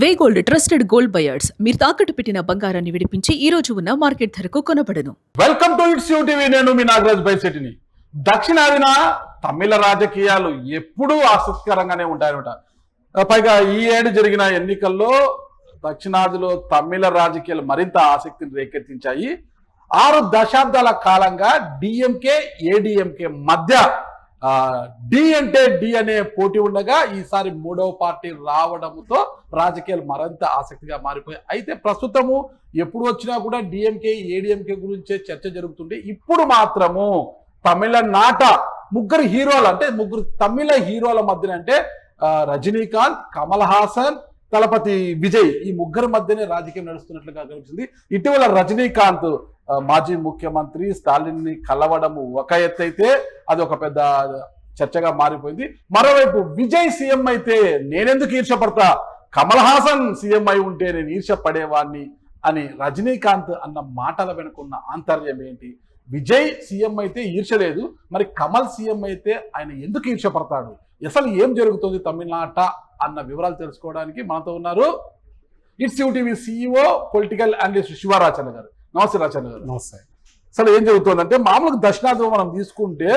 వే gold trusted gold buyers మీరు తాకట్టు పెట్టిన బంగారాన్ని విడిపించి ఈ రోజు ఉన్న మార్కెట్ ధరకు కొనబడను. Welcome to its TV. నేను మీ నాగరాజ్ బైశెట్టిని. దక్షిణాదిన తమిళ రాజకీయాలు ఎప్పుడూ ఆసక్తికరంగానే ఉంటాయన్నమాట. పైగా ఈ ఏడు జరిగిన ఎన్నికల్లో దక్షిణాదిలో తమిళ రాజకీయాలు మరింత ఆసక్తిని రేకెత్తించాయి. 6 దశాబ్దాల కాలంగా డిఎంకే ఏడిఎంకే మధ్య డి అంటే డి అనే పోటీ ఉండగా ఈసారి మూడవ పార్టీ రావడంతో రాజకీయాలు మరింత ఆసక్తిగా మారిపోయాయి. అయితే ప్రస్తుతము ఎప్పుడు వచ్చినా కూడా డిఎంకే ఏడిఎంకే గురించే చర్చ జరుగుతుంది. ఇప్పుడు మాత్రము తమిళనాట ముగ్గురు హీరోలు అంటే ముగ్గురు తమిళ హీరోల మధ్యన అంటే రజనీకాంత్, కమల్ హాసన్, తలపతి విజయ్ ఈ ముగ్గురు మధ్యనే రాజకీయం నడుస్తున్నట్లుగా కనిపిస్తుంది. ఇటీవల రజనీకాంత్ మాజీ ముఖ్యమంత్రి స్టాలిన్ ని కలవడము ఒక ఎత్తు అయితే అది ఒక పెద్ద చర్చగా మారిపోయింది. మరోవైపు విజయ్ సీఎం అయితే నేనెందుకు ఈర్షపడతా, కమల్ హాసన్ సీఎం అయి ఉంటే నేను ఈర్షపడేవాడిని అని రజనీకాంత్ అన్న మాటల వెనుకున్న ఆంతర్యం ఏంటి? విజయ్ సీఎం అయితే ఈర్షలేదు, మరి కమల్ సీఎం అయితే ఆయన ఎందుకు ఈర్షపడతాడు? అసలు ఏం జరుగుతుంది తమిళనాట అన్న వివరాలు తెలుసుకోవడానికి మనతో ఉన్నారు its TV CEO political analyst Shivarachanna గారు. నమస్తే రాచన్న గారు. నమస్తే. అసలు ఏం జరుగుతుందంటే మామూలుగా దక్షిణాదిలో మనం తీసుకుంటే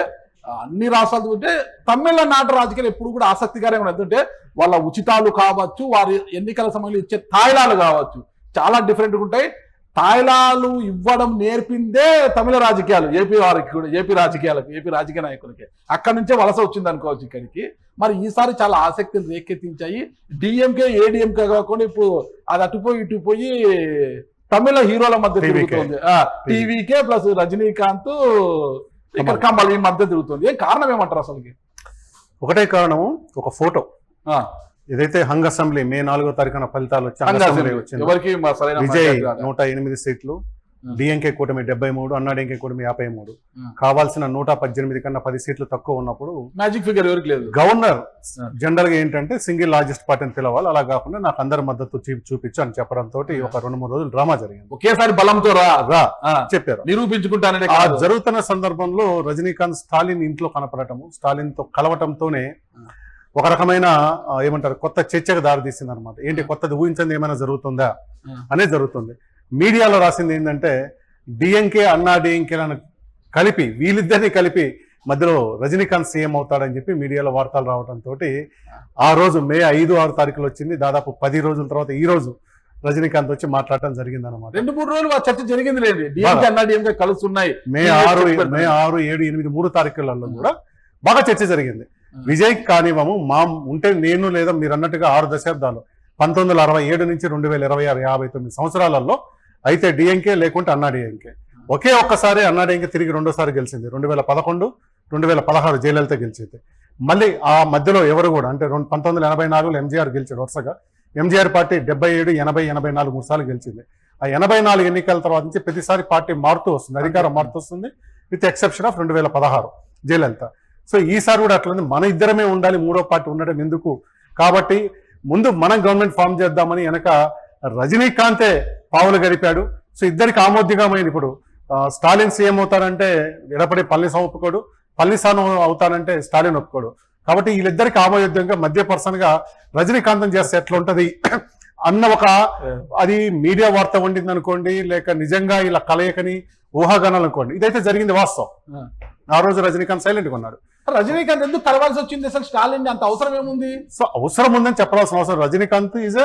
అన్ని రాష్ట్రాలు ఉంటే తమిళనాట రాజకీయాలు ఎప్పుడు కూడా ఆసక్తికరంగా ఎందుకంటే వాళ్ళ ఉచితాలు కావచ్చు, వారి ఎన్నికల సమయంలో ఇచ్చే తాయిలాలు కావచ్చు, చాలా డిఫరెంట్గా ఉంటాయి. తాయిలాలు ఇవ్వడం నేర్పిందే తమిళ రాజకీయాలు, ఏపీ వారికి కూడా, ఏపీ రాజకీయాలకు, ఏపీ రాజకీయ నాయకులకి అక్కడి నుంచే వలస వచ్చింది అనుకోవచ్చు ఇక్కడికి. మరి ఈసారి చాలా ఆసక్తిని రేకెత్తించాయి. డిఎంకే ఏడిఎంకే కాకుండా ఇప్పుడు అది అటుపోయి ఇటుపోయి తమిళ హీరోల మధ్య తిరుగుతుంది. టీవీకే ప్లస్ రజనీకాంత్ ఇక్కడ కమల్ ఈ మధ్య తిరుగుతుంది. ఏం కారణం ఏమంటారు అసలుకి? ఒకటే కారణము, ఒక ఫోటో ఏదైతే హంగ్ అసెంబ్లీ మే 4వ తారీఖున ఫలితాలు వచ్చి విజయ్ 108 సీట్లు, డిఎంకే కూటమి 73, అన్నాడీఎంకే కూటమి 53, కావాల్సిన 118 కన్నా 10 సీట్లు తక్కువ ఉన్నప్పుడు మ్యాజిక్ ఫిగర్ ఎవరికి లేదు. గవర్నర్ జనరల్ గా ఏంటంటే సింగిల్ లార్జెస్ట్ పార్టీని పిలవాలి, అలా కాకుండా నాకు అందరి మద్దతు చూపించు అని చెప్పడంతో ఒక 2-3 రోజులు డ్రామా జరిగింది. ఒకేసారి బలంతో చెప్పారు, నిరూపించుకుంటానని. జరుగుతున్న సందర్భంలో రజనీకాంత్ స్టాలిన్ ఇంట్లో కనపడటము, స్టాలిన్ తో కలవటంతోనే ఒక రకమైన ఏమంటారు కొత్త చర్చకు దారితీసింది అనమాట. ఏంటి కొత్తది ఊహించింది ఏమైనా జరుగుతుందా అనేది జరుగుతుంది. మీడియాలో రాసింది ఏంటంటే డిఎంకే అన్నా డిఎంకేలను కలిపి, వీళ్ళిద్దరిని కలిపి మధ్యలో రజనీకాంత్ సీఎం అవుతాడని చెప్పి మీడియాలో వార్తలు రావడంతో ఆ రోజు మే 5-6 తారీఖులు వచ్చింది. దాదాపు 10 రోజుల తర్వాత ఈ రోజు రజనీకాంత్ వచ్చి మాట్లాడటం జరిగింది అనమాట. 2-3 రోజులు చర్చ జరిగింది లేదు, డిఎంకే అన్నా డిఎంకే కలుస్తున్నాయి. మే 6, 7, 8, 3 తారీఖులలో కూడా బాగా చర్చ జరిగింది. విజయ్ కానివ్వము మా ఉంటే నేను లేదా మీరు అన్నట్టుగా 6 దశాబ్దాలు 1967 నుంచి 2026 59 సంవత్సరాలలో అయితే డిఎంకే లేకుంటే అన్నా డిఎంకే. ఒకే ఒక్కసారి అన్నా డిఎంకే తిరిగి రెండోసారి గెలిచింది 2011, 2016 జయలలిత గెలిచింది. మళ్ళీ ఆ మధ్యలో ఎవరు కూడా అంటే 1984లో ఎంజీఆర్ గెలిచాడు వరుసగా. ఎంజీఆర్ పార్టీ 77, 80, 84 3 సార్లు గెలిచింది. ఆ 84 ఎన్నికల తర్వాత నుంచి ప్రతిసారి పార్టీ మారుతూ వస్తుంది, అధికారం మారుతూ వస్తుంది, with exception of 2016 Jayalalithaa. So ఈసారి కూడా అట్లా మన ఇద్దరమే ఉండాలి, మూడో పార్టీ ఉండడం ఎందుకు, కాబట్టి ముందు మనం గవర్నమెంట్ ఫామ్ చేద్దామని వెనక రజనీకాంతే పావులు గడిపాడు. సో ఇద్దరికి ఆమోద్యకమైంది. ఇప్పుడు స్టాలిన్ సీఎం అవుతారంటే ఎడపడి పళనిస్వామి ఒప్పుకోడు, పళనిస్వామి అవుతానంటే స్టాలిన్ ఒప్పుకోడు. కాబట్టి వీళ్ళిద్దరికి ఆమోద్యంగా మధ్య పర్సన్ గా రజనీకాంతం చేస్తే ఎట్లా ఉంటది అన్న ఒక అది మీడియా వార్త వండింది అనుకోండి, లేక నిజంగా ఇలా కలయికని ఊహాగానాలు అనుకోండి. ఇదైతే జరిగింది వాస్తవం. ఆ రోజు రజనీకాంత్ సైలెంట్ గా ఉన్నాడు. రజనీకాంత్ ఎందుకు కలవాల్సి వచ్చింది అసలు? స్టాలిన్ అంత అవసరం ఏముంది? సో అవసరం ఉందని చెప్పాల్సిన అవసరం. రజనీకాంత్ ఈజ్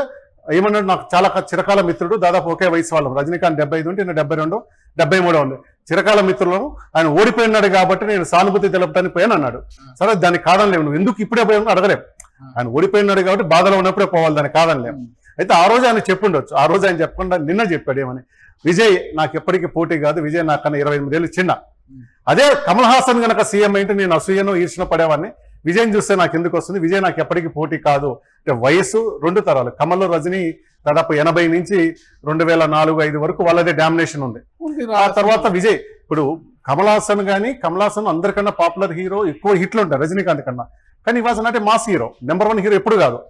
ఏమన్నాడు, నాకు చాలా చిరకాల మిత్రుడు, దాదాపు ఒకే వయసు వాళ్ళం. రజనీకాంత్ 75 ఉంటే నేను 72, 73 ఉంది. చిరకాల మిత్రులను ఆయన ఓడిపోయినాడు కాబట్టి నేను సానుభూతి తెలపడానికి పోయాను అన్నాడు. సరే దాన్ని కాదనలేము, నువ్వు ఎందుకు ఇప్పుడే పోయాను అడగలేము. ఆయన ఓడిపోయినాడు కాబట్టి బాధలో ఉన్నప్పుడే పోవాలి, దాన్ని కాదనలేము. అయితే ఆ రోజు ఆయన చెప్పుండొచ్చు, ఆ రోజు ఆయన చెప్పకుండా నిన్న చెప్పాడు ఏమని, విజయ్ నాకు ఎప్పటికీ పోటీ కాదు, విజయ్ నాకన్నా 28 ఏళ్ళు చిన్న. అదే కమల్ హాసన్ గనక సీఎం అయితే నేను అసూయను ఈర్షణ పడేవాడిని, విజయ్ చూస్తే నాకు ఎందుకు వస్తుంది, విజయ్ నాకు ఎప్పటికీ పోటీ కాదు. అంటే వయసు 2 తరాలు, కమల్ రజనీ దాదాపు 80 నుంచి 2004-5 వరకు వాళ్ళదే డామినేషన్ ఉంది. ఆ తర్వాత విజయ్, ఇప్పుడు కమల్ హాసన్ అందరికన్నా పాపులర్ హీరో, ఎక్కువ హిట్లు ఉంటాయి రజనీకాంత్ కన్నా, కానీ ఈ was not a mass hero, number 1 hero ఎప్పుడు కాదు.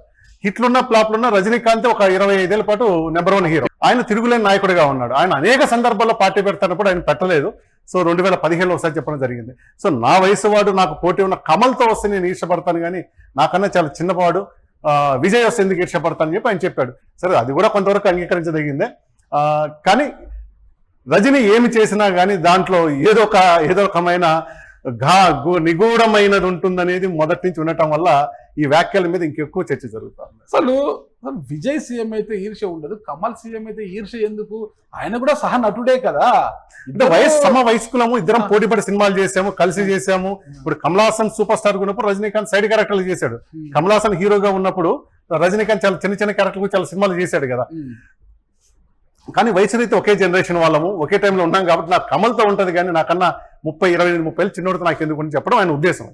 హిట్లున్న ఫ్లాప్లున్న రజనీకాంత్ ఒక 25 ఏళ్ల పాటు నెంబర్ 1 హీరో. ఆయన తిరుగులేని నాయకుడిగా ఉన్నాడు. ఆయన అనేక సందర్భాల్లో పార్టీ పెడతానప్పుడు ఆయన పెట్టలేదు. సో 2015లో ఒకసారి చెప్పడం జరిగింది. సో నా వయసు వాడు నాకు పోటీ ఉన్న కమల్తో వస్తే నేను ఈర్షపడతాను, కానీ నాకన్నా చాలా చిన్నవాడు, విజయ్ వస్తే ఎందుకు ఈర్ష్యపడతానని చెప్పి ఆయన చెప్పాడు. సరే అది కూడా కొంతవరకు అంగీకరించదగిందే. కానీ రజనీ ఏమి చేసినా కానీ దాంట్లో ఏదో రకమైన నిగూఢమైనది ఉంటుందనేది మొదటి నుంచి ఉండటం వల్ల ఈ వ్యాఖ్యల మీద ఇంకెక్కువ చర్చ జరుగుతుంది. అసలు విజయ్ సీఎం అయితే ఈర్ష్య ఉండదు, కమల్ సీఎం అయితే ఈర్ష్య ఎందుకు? ఆయన కూడా సహ నటుడే కదా. సమ వయస్కులము, ఇద్దరం పోటీపడి సినిమాలు చేసాము, కలిసి చేసాము. ఇప్పుడు కమల్ హాసన్ సూపర్ స్టార్ ఉన్నప్పుడు రజనీకాంత్ సైడ్ క్యారెక్టర్లు చేశాడు. కమల్ హాసన్ హీరోగా ఉన్నప్పుడు రజనీకాంత్ చాలా చిన్న క్యారెక్టర్లు చాలా సినిమాలు చేశాడు కదా. కానీ వయసు రీతి ఒకే జనరేషన్ వాళ్ళము, ఒకే టైంలో ఉన్నాం కాబట్టి నాకు కమల్తో ఉంటది, కానీ నాకన్నా 30-25 ఏళ్ళు చిన్నోడితో నాకు ఎందుకు చెప్పడం ఆయన ఉద్దేశం.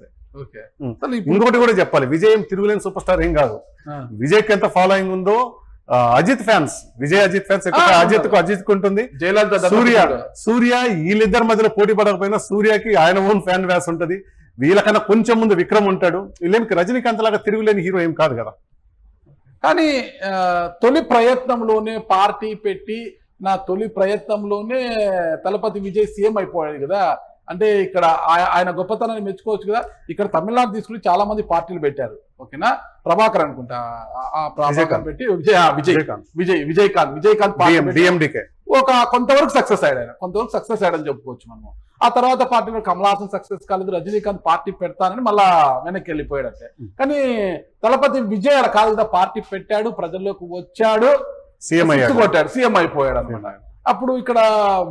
అది ఇంకొకటి కూడా చెప్పాలి, విజయ్ తిరుగులేని సూపర్ స్టార్ ఏం కాదు. విజయ్కి ఎంత ఫాలోయింగ్ ఉందో అజిత్ ఫ్యాన్స్, అజిత్ ఫ్యాన్స్ అజిత్ ఉంటుంది. సూర్య వీళ్ళిద్దరి మధ్యలో పోటీ పడకపోయినా సూర్యకి ఆయన ఓన్ ఫ్యాన్ వ్యాస్ ఉంటది. వీళ్ళకన్నా కొంచెం ముందు విక్రమ్ ఉంటాడు. వీళ్ళేమి రజనీకాంత్ లాగా తిరుగులేని హీరో ఏం కాదు కదా. కానీ తొలి ప్రయత్నంలోనే పార్టీ పెట్టి తొలి ప్రయత్నంలోనే తలపతి విజయ్ సీఎం అయిపోయాడు కదా. అంటే ఇక్కడ ఆయన గొప్పతనాన్ని మెచ్చుకోవచ్చు కదా. ఇక్కడ తమిళనాడు తీసుకుని చాలా మంది పార్టీలు పెట్టారు, ఓకేనా. ప్రభాకర్ అనుకుంటా, ప్రభాకర్ పెట్టి విజయకాంత్ ఒక కొంతవరకు సక్సెస్ అయ్యాడని చెప్పుకోవచ్చు మనము. ఆ తర్వాత పార్టీలో కమల్ హాసన్ సక్సెస్ కాలేదు, రజనీకాంత్ పార్టీ పెడతానని మళ్ళా వెనక్కి వెళ్ళిపోయాడంటే. కానీ తలపతి విజయ్ అలా కాదు కదా, పార్టీ పెట్టాడు, ప్రజల్లోకి వచ్చాడు, సీఎం అయిపోయాడు అనమాట. అప్పుడు ఇక్కడ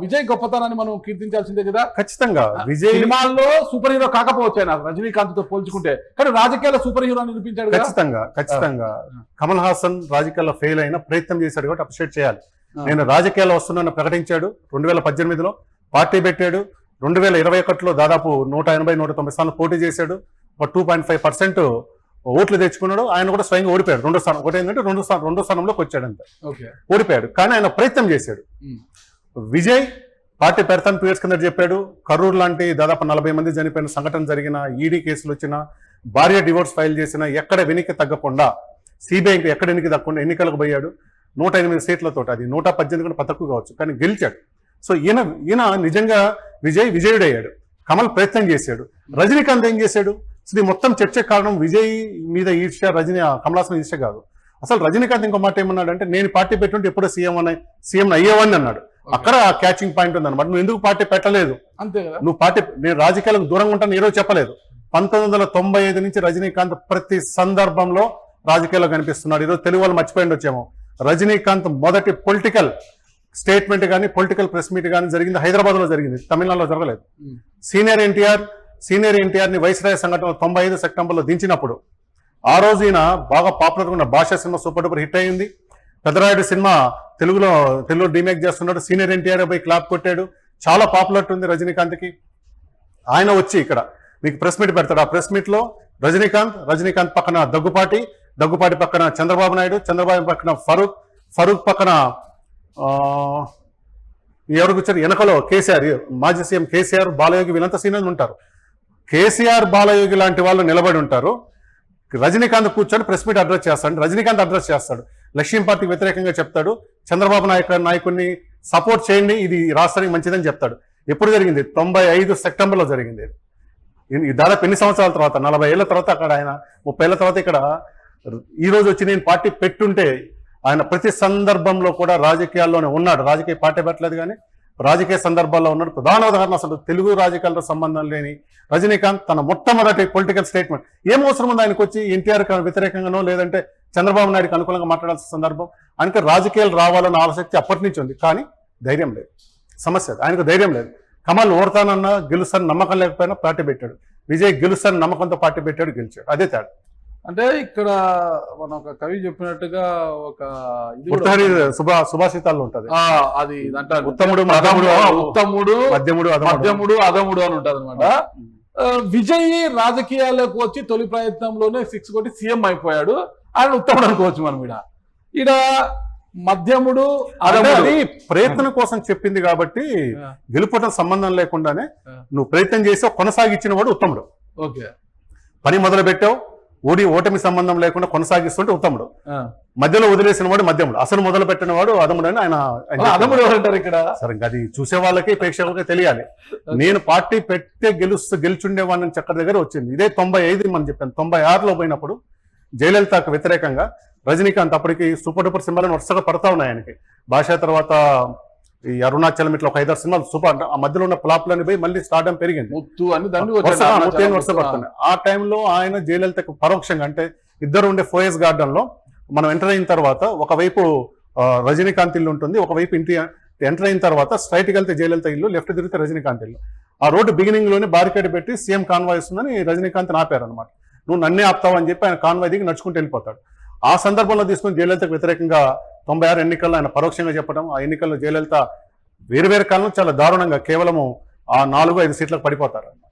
విజయ్ గొప్పతనాన్ని మనం కీర్తించాల్సిందే కదా. ఖచ్చితంగా విజయ్ సినిమాల్లో సూపర్ హీరో కాకపోవచ్చు ఆయన రజనీకాంత్ తో పోల్చుకుంటే, కానీ రాజకీయాల్లో సూపర్ హీరో నిరూపించాడు. ఖచ్చితంగా కమల్ హాసన్ రాజకీయాల్లో ఫెయిల్ అయినా ప్రయత్నం చేశాడు కాబట్టి అప్రిషియేట్ చేయాలి. నేను రాజకీయాల్లో వస్తున్నాను ప్రకటించాడు, 2018లో పార్టీ పెట్టాడు, 2021లో దాదాపు 180-190 స్థానాలు పోటీ చేశాడు, ఒక 2.5% ఓట్లు తెచ్చుకున్నాడు. ఆయన కూడా స్వయంగా ఓడిపోయాడు. రెండో స్థానం, ఒకటి ఏంటంటే రెండో స్థానంలోకి వచ్చాడు, అంతే ఓడిపోయాడు. కానీ ఆయన ప్రయత్నం చేశాడు. విజయ్ పార్టీ పెడతాను 2 years కింద చెప్పాడు. కర్నూలు లాంటి దాదాపు 40 మంది చనిపోయిన సంఘటన జరిగిన, ఈడీ కేసులు వచ్చిన, భార్య డివోర్స్ ఫైల్ చేసిన, ఎక్కడ వెనక్కి తగ్గకుండా సిబిఐ ఎక్కడ వెనక్కి తగ్గకుండా ఎన్నికలకు పోయాడు. 108 సీట్లతో, అది 118 కూడా తక్కువ కావచ్చు, కానీ గెలిచాడు. సో ఈయన నిజంగా విజయుడయ్యాడు. కమల్ ప్రయత్నం చేశాడు. రజనీకాంత్ ఏం చేశాడు? అసలు మొత్తం చర్చకు కారణం విజయ్ మీద ఈర్ష్య, కమల్ హాసన్ ఈర్ష్య కాదు. అసలు రజనీకాంత్ ఇంకో మాట ఏమన్నాడు అంటే, నేను పార్టీ పెట్టుంటే ఎప్పుడో సీఎం అయ్యేవాడిని అన్నాడు. అక్కడ క్యాచింగ్ పాయింట్ ఉంది అనమాట. నువ్వు ఎందుకు పార్టీ పెట్టలేదు? అంతే కదా. నువ్వు నేను రాజకీయాలకు దూరంగా ఉంటాను ఈరోజు చెప్పలేదు. 1995 నుంచి రజనీకాంత్ ప్రతి సందర్భంలో రాజకీయాల్లో కనిపిస్తున్నాడు. ఈరోజు తెలుగు వాళ్ళు మర్చిపోయింది వచ్చేమో. రజనీకాంత్ మొదటి పొలిటికల్ స్టేట్మెంట్ కానీ, పొలిటికల్ ప్రెస్ మీట్ కానీ జరిగింది హైదరాబాద్ లో జరిగింది, తమిళనాడులో జరగలేదు. సీనియర్ ఎన్టీఆర్ ని వైస్రాయ్ సంఘటనలో 95 సెప్టెంబర్లో దించినప్పుడు, ఆ రోజు ఈయన బాగా పాపులర్ ఉన్న భాష సినిమా సూపర్ డూపర్ హిట్ అయింది. పెద్దరాయుడు సినిమా తెలుగులో రీమేక్ చేస్తున్నాడు. సీనియర్ ఎన్టీఆర్ పోయి క్లాప్ కొట్టాడు. చాలా పాపులర్ ఉంది రజనీకాంత్కి. ఆయన వచ్చి ఇక్కడ మీకు ప్రెస్ మీట్ పెడతాడు. ఆ ప్రెస్ మీట్ లో రజనీకాంత్ పక్కన దగ్గుపాటి పక్కన చంద్రబాబు నాయుడు పక్కన ఫరూక్ పక్కన ఎవరు కూర్చొని వెనకలో కేసీఆర్, మాజీ సీఎం కేసీఆర్, బాలయోగి, వీళ్ళంతా సీనియర్లు ఉంటారు. కేసీఆర్, బాలయోగి లాంటి వాళ్ళు నిలబడి ఉంటారు. రజనీకాంత్ కూర్చొని ప్రెస్ మీట్ అడ్రస్ చేస్తాడు. రజనీకాంత్ అడ్రస్ చేస్తాడు, లక్ష్మీ పార్టీకి వ్యతిరేకంగా చెప్తాడు, చంద్రబాబు నాయకుడిని సపోర్ట్ చేయండి, ఇది రాష్ట్రానికి మంచిదని చెప్తాడు. ఎప్పుడు జరిగింది? 95 సెప్టెంబర్లో జరిగింది. దాదాపు ఎన్ని సంవత్సరాల తర్వాత, 40 ఏళ్ల తర్వాత, అక్కడ ఆయన 30 ఏళ్ల తర్వాత ఇక్కడ ఈ రోజు వచ్చి నేను పార్టీ పెట్టుంటే, ఆయన ప్రతి సందర్భంలో కూడా రాజకీయాల్లోనే ఉన్నాడు. రాజకీయ పార్టీ పెట్టలేదు కానీ రాజకీయ సందర్భాల్లో ఉన్నాడు. ప్రధాన ఉదాహరణ, అసలు తెలుగు రాజకీయాలతో సంబంధం లేని రజనీకాంత్ తన మొట్టమొదటి పొలిటికల్ స్టేట్మెంట్, ఏం అవసరం ఉంది ఆయనకు వచ్చి ఎన్టీఆర్ వ్యతిరేకంగానో లేదంటే చంద్రబాబు నాయుడుకి అనుకూలంగా మాట్లాడాల్సిన సందర్భం? ఆయనకి రాజకీయాలు రావాలన్న ఆసక్తి అప్పటి నుంచి ఉంది, కానీ ధైర్యం లేదు. సమస్య ఆయనకు ధైర్యం లేదు. కమల్ ఓడతానన్నా గెలుస్తాను నమ్మకం లేకపోయినా పార్టీ పెట్టాడు. విజయ్ గెలుస్తాను నమ్మకంతో పార్టీ పెట్టాడు, గెలిచాడు. అదే తేడా. అంటే ఇక్కడ మన ఒక కవి చెప్పినట్టుగా ఒక సుభాషితాల్లో ఉంటది, అది అంటారు ఉత్తముడు మధ్యముడు అధముడు అని ఉంటది అనమాట. విజయ్ రాజకీయాలకు వచ్చి తొలి ప్రయత్నంలోనే 6 కొట్టి సీఎం అయిపోయాడు. ఆయన ఉత్తముడు అనుకోవచ్చు మనం. ఈడ మధ్యముడు అది ప్రయత్నం కోసం చెప్పింది కాబట్టి గెలుపటం సంబంధం లేకుండానే నువ్వు ప్రయత్నం చేసి కొనసాగించిన వాడు ఉత్తముడు. ఓకే, పని మొదలు పెట్టావు, ఓటమి సంబంధం లేకుండా కొనసాగిస్తుంటే ఉత్తముడు. మధ్యలో వదిలేసిన వాడు మధ్యముడు, అసలు మొదలు పెట్టిన వాడు అధముడు అని ఆయన. అధముడు ఎవరంటారు ఇక్కడ? సరే, అది చూసే వాళ్ళకి ప్రేక్షకులకి తెలియాలి. నేను పార్టీ పెడితే గెలుచుండేవాడిని చక్కర దగ్గర వచ్చింది. ఇదే 95 మనం చెప్పాను. 96లో పోయినప్పుడు జయలలితకు వ్యతిరేకంగా రజనీకాంత్ అప్పటికి సూపర్ డూపర్ సినిమాలను వరుసగా పడతా ఉన్నాయి ఆయనకి. భాష తర్వాత ఈ అరుణాచలం ఇట్లా ఒక 5-6 సినిమాలు సూపర్, అంటే ఆ మధ్యలో ఉన్న ఫ్లాప్లని పోయి మళ్ళీ స్టార్డం పెరిగింది. ముత్తు అని దాన్ని వరుస పడుతున్నాయి. ఆ టైంలో ఆయన జయలలితకు పరోక్షంగా, అంటే ఇద్దరు ఉండే ఫోయస్ గార్డెన్ లో మనం ఎంటర్ అయిన తర్వాత ఒకవైపు రజనీకాంత్ ఇల్లు ఉంటుంది, ఒకవైపు ఇంటి ఎంటర్ అయిన తర్వాత స్ట్రైట్కి వెళ్తే జయలలిత ఇల్లు, లెఫ్ట్ తిరిగితే రజనీకాంత్ ఇల్లు. ఆ రోడ్డు బిగినింగ్ లోనే బారికేడ్ పెట్టి సీఎం కాన్వాయ్ వస్తుందని రజనీకాంత్ ఆపారనమాట. నువ్వు నన్నే ఆపుతావు అని చెప్పి ఆయన కాన్వాయ్ దిగి నడుచుకుంటూ వెళ్ళిపోతాడు. ఆ సందర్భంలో తీసుకుని జయలలితకు వ్యతిరేకంగా 96 ఎన్నికల్లో ఆయన పరోక్షంగా చెప్పడం, ఆ ఎన్నికల్లో జయలలిత వేరు కాలం చాలా దారుణంగా కేవలము ఆ 4-5 సీట్లకు పడిపోతారు అన్నమాట.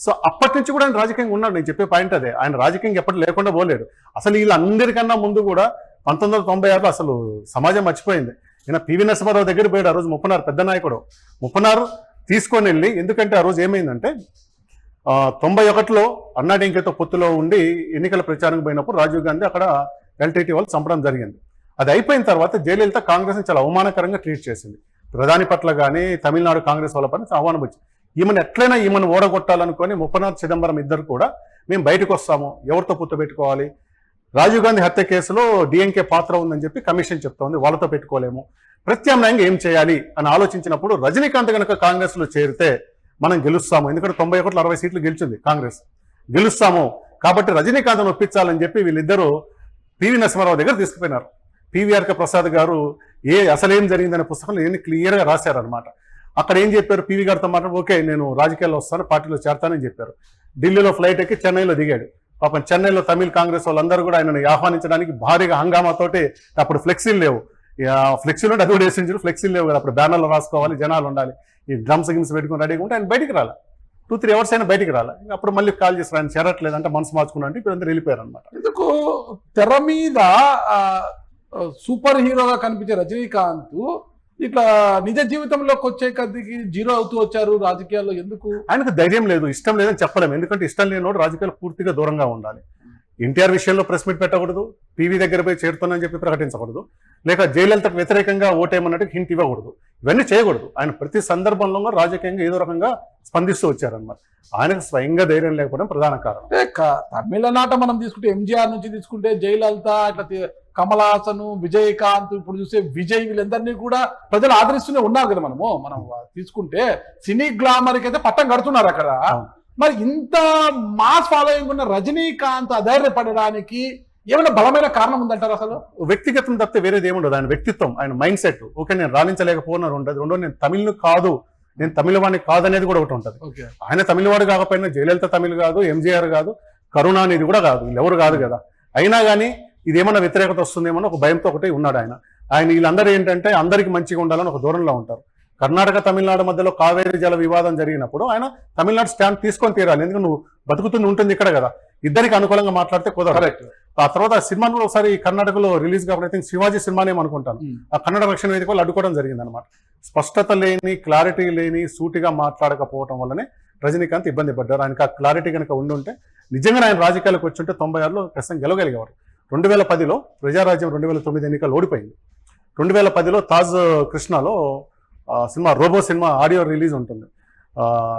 సో అప్పటి నుంచి కూడా ఆయన రాజకీయంగా ఉన్నాడు. నేను చెప్పే పాయింట్ అదే, ఆయన రాజకీయంగా ఎప్పటి లేకుండా పోలేడు. అసలు వీళ్ళందరికన్నా ముందు కూడా 1996లో అసలు సమాజం మర్చిపోయింది. ఈయన పివి నరసింహారావు దగ్గర పోయాడు. ఆ రోజు ముప్పనారు పెద్ద నాయకుడు, ముప్పనారు తీసుకొని వెళ్ళి, ఎందుకంటే ఆ రోజు ఏమైందంటే 91లో అన్నాడీఎంకేతో పొత్తులో ఉండి ఎన్నికల ప్రచారం పోయినప్పుడు రాజీవ్ గాంధీ అక్కడ ఎల్టీటీ వాళ్ళు చంపడం జరిగింది. అది అయిపోయిన తర్వాత జయలలిత కాంగ్రెస్ని చాలా అవమానకరంగా ట్రీట్ చేసింది. ప్రధాని పట్ల కానీ తమిళనాడు కాంగ్రెస్ వాళ్ళ పట్ల ఆహ్వానం వచ్చింది. ఈమెను ఓడగొట్టాలనుకొని ముప్పనాథ్ చిదంబరం ఇద్దరు కూడా మేము బయటకు వస్తాము, ఎవరితో పొత్తు పెట్టుకోవాలి, రాజీవ్ గాంధీ హత్య కేసులో డిఎంకే పాత్ర ఉందని చెప్పి కమిషన్ చెప్తోంది, వాళ్ళతో పెట్టుకోలేము, ప్రత్యామ్నాయంగా ఏం చేయాలి అని ఆలోచించినప్పుడు రజనీకాంత్ కనుక కాంగ్రెస్లో చేరితే మనం గెలుస్తాము, ఎందుకంటే 91లో 60 సీట్లు గెలిచింది కాంగ్రెస్, గెలుస్తాము కాబట్టి రజనీకాంత్ను ఒప్పించాలని చెప్పి వీళ్ళిద్దరూ పివి నరసింహారావు దగ్గర తీసుకుపోయినారు. పివిఆర్కే ప్రసాద్ గారు అసలేం జరిగిందనే పుస్తకంలో ఏమి క్లియర్గా రాశారనమాట. అక్కడ ఏం చెప్పారు, పివి గారితో మాట్లాడి ఓకే నేను రాజకీయాల్లో వస్తాను, పార్టీలో చేరతానని చెప్పారు. ఢిల్లీలో ఫ్లైట్ ఎక్కి చెన్నైలో దిగాడు. పాపం చెన్నైలో తమిళ కాంగ్రెస్ వాళ్ళందరూ కూడా ఆయనను ఆహ్వానించడానికి భారీగా హంగామాతోటి, అప్పుడు ఫ్లెక్సీలు లేవు, ఫ్లెక్సీలు ఉంటే అది కూడా వేసించారు, ఫ్లెక్సీలు లేవు కదా, అప్పుడు బ్యానర్లు రాసుకోవాలి, జనాలు ఉండాలి, ఈ డ్రమ్స్ గిమ్స్ పెట్టుకుని రెడీగా ఉంటే ఆయన బయటికి రాలి, 2-3 అవర్స్ అయినా బయటికి రాలి. అప్పుడు మళ్ళీ కాల్ చేస్తారు ఆయన చేరట్లేదు అంటే మనసు మార్చుకున్నా అంటే ఇప్పుడు అందరూ వెళ్ళిపోయారు అనమాట. ఎందుకు తెర మీద సూపర్ హీరోగా కనిపించే రజనీకాంత్ ఇట్లా నిజ జీవితంలోకి వచ్చే కొద్దికి జీరో అవుతూ వచ్చారు రాజకీయాల్లో? ఎందుకు? ఆయనకు ధైర్యం లేదు, ఇష్టం లేదని చెప్పలేము. ఎందుకంటే ఇష్టం లేనివాడు రాజకీయాలు పూర్తిగా దూరంగా ఉండాలి. ఎన్టీఆర్ విషయంలో ప్రెస్ మీట్ పెట్టకూడదు, పివి దగ్గర పోయి చేరుతానని చెప్పి ప్రకటించకూడదు, లేక జయలలితకు వ్యతిరేకంగా ఓటేయమన్నట్టు హింట్ ఇవ్వకూడదు, ఇవన్నీ చేయకూడదు. ఆయన ప్రతి సందర్భంలో రాజకీయంగా ఏదో రకంగా స్పందిస్తూ వచ్చారనమాట. ఆయనకు స్వయంగా ధైర్యం లేకపోవడం ప్రధాన కారణం. తమిళనాట మనం తీసుకుంటే ఎంజీఆర్ నుంచి తీసుకుంటే జయలలిత, ఇట్లా కమల్ హాసన్, విజయకాంత్, ఇప్పుడు చూసే విజయ్, వీళ్ళందరినీ కూడా ప్రజలు ఆదరిస్తూనే ఉన్నారు కదా. మనం తీసుకుంటే సినీ గ్లామర్కి అయితే పట్టం కడుతున్నారు అక్కడ. మరి ఇంత మాస్ ఫాలోయింగ్ ఉన్న రజనీకాంత్ అధైర్యపడడానికి ఏమైనా బలమైన కారణం ఉందంటారు? అసలు వ్యక్తిగతం తప్పితే వేరేది ఏముండదు. ఆయన వ్యక్తిత్వం, ఆయన మైండ్ సెట్. ఓకే నేను రాణించలేకపోయినా ఉండదు, రెండో నేను తమిళ్ను కాదు, నేను తమిళవాడిని కాదనేది కూడా ఒకటి ఉంటుంది. ఆయన తమిళవాడు కాకపోయినా జయలలిత తమిళ్ కాదు, ఎంజీఆర్ కాదు, కరుణానిధి కూడా కాదు, వీళ్ళెవరు కాదు కదా. అయినా కానీ ఇదేమన్నా వ్యతిరేకత వస్తుందేమో ఒక భయంతో ఒకటి ఉన్నాడు ఆయన. వీళ్ళందరూ ఏంటంటే అందరికీ మంచిగా ఉండాలని ఒక దూరంలో ఉంటారు. కర్ణాటక తమిళనాడు మధ్యలో కావేరీ జల వివాదం జరిగినప్పుడు ఆయన తమిళనాడు స్టాండ్ తీసుకొని తీరాలి, ఎందుకంటే నువ్వు బతుకుతుంది ఉంటుంది ఇక్కడ కదా, ఇద్దరికి అనుకూలంగా మాట్లాడితే కుదరదు. ఆ తర్వాత ఆ సినిమాను ఒకసారి కర్ణాటకలో రిలీజ్ కాబట్టి శివాజీ సినిమానే అనుకుంటాను, ఆ కన్నడ రక్షణ వేదిక వాళ్ళు అడ్డుకోవడం జరిగింది అనమాట. స్పష్టత లేని, క్లారిటీ లేని, సూటిగా మాట్లాడకపోవడం వల్లనే రజనీకాంత్ ఇబ్బంది పడ్డారు. ఆయనకు ఆ క్లారిటీ కనుక ఉండుంటే నిజంగా ఆయన రాజకీయాలకు వచ్చి ఉంటే 96లో ఖచ్చితంగా గెలవగలిగేవారు. 2010లో ప్రజారాజ్యం 2009 ఎన్నికలు ఓడిపోయింది. 2010లో తాజ్ కృష్ణలో cinema Robo cinema audio release ఉంటుంది.